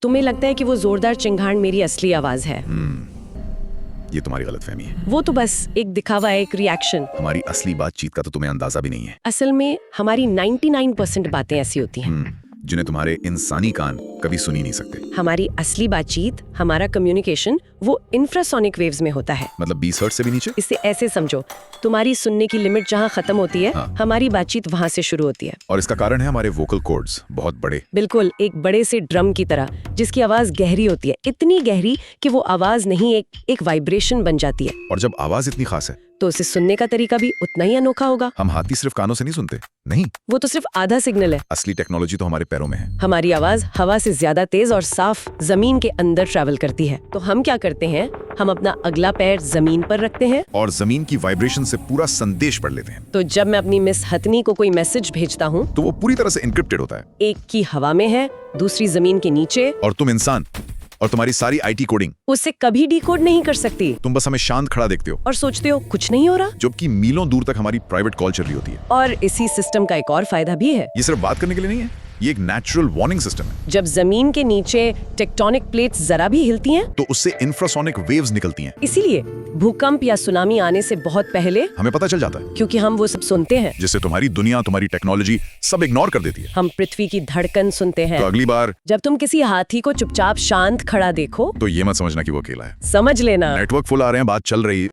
तुम्हें लगता है कि वो जोरदार चिंगाड़ मेरी असली आवाज है। ये तुम्हारी गलतफहमी है। वो तो बस एक दिखावा है, एक रिएक्शन। हमारी असली बातचीत का तो तुम्हें अंदाजा भी नहीं है। असल में हमारी 99% बातें ऐसी होती हैं जिन्हें तुम्हारे इंसानी कान कभी सुन ही नहीं सकते। हमारी असली बातचीत, हमारा कम्युनिकेशन वो इंफ्रासोनिक वेव्स में होता है। मतलब 20 हर्ट्ज से भी नीचे। इसे ऐसे समझो, तुम्हारी सुनने की लिमिट जहाँ खत्म होती है, हाँ। हमारी बातचीत वहाँ से शुरू होती है। और इसका कारण है हमारे वोकल कॉर्ड्स बहुत बड़े। बिल्कुल, एक बड़े से ड्रम की तरह, जिसकी आवाज गहरी होती है, इतनी गहरी कि वो आवाज नहीं एक वाइब्रेशन बन जाती है। और जब आवाज इतनी खास है तो उसे सुनने का तरीका भी उतना ही अनोखा होगा। हम हाथी सिर्फ कानों से नहीं सुनते, नहीं, वो तो सिर्फ आधा सिग्नल है। असली टेक्नोलॉजी तो हमारे पैरों में है। हमारी आवाज हवा से ज्यादा तेज और साफ जमीन के अंदर ट्रैवल करती है। तो हम क्या करते हैं, हम अपना अगला पैर जमीन पर रखते हैं और जमीन की वाइब्रेशन से पूरा संदेश पढ़ लेते हैं। तो जब मैं अपनी मिस हथनी को कोई मैसेज भेजता हूँ तो वो पूरी तरह से इनक्रिप्टेड होता है। एक की हवा में है, दूसरी जमीन के नीचे, और तुम इंसान और तुम्हारी सारी आईटी कोडिंग उसे कभी डिकोड नहीं कर सकती। तुम बस हमें शांत खड़ा देखते हो और सोचते हो कुछ नहीं हो रहा। जबकि मीलों दूर तक हमारी प्राइवेट कॉल चल रही होती है। और इसी सिस्टम का एक और फायदा भी है। ये सिर्फ बात करने के लिए नहीं है, ये एक नेचुरल वार्निंग सिस्टम है। जब जमीन के नीचे टेक्टोनिक प्लेट्स जरा भी हिलती हैं, तो उससे इंफ्रासोनिक वेव्स निकलती हैं। इसीलिए भूकंप या सुनामी आने से बहुत पहले हमें पता चल जाता है, क्योंकि हम वो सब सुनते हैं। जिससे तुम्हारी दुनिया, तुम्हारी टेक्नोलॉजी सब इग्नोर कर देती है। हम पृथ्वी की धड़कन सुनते हैं। तो अगली बार जब तुम किसी हाथी को चुपचाप शांत खड़ा देखो, तो ये मत समझना कि वो अकेला है। समझ लेना नेटवर्क फुल आ रहे हैं, बात चल रही है।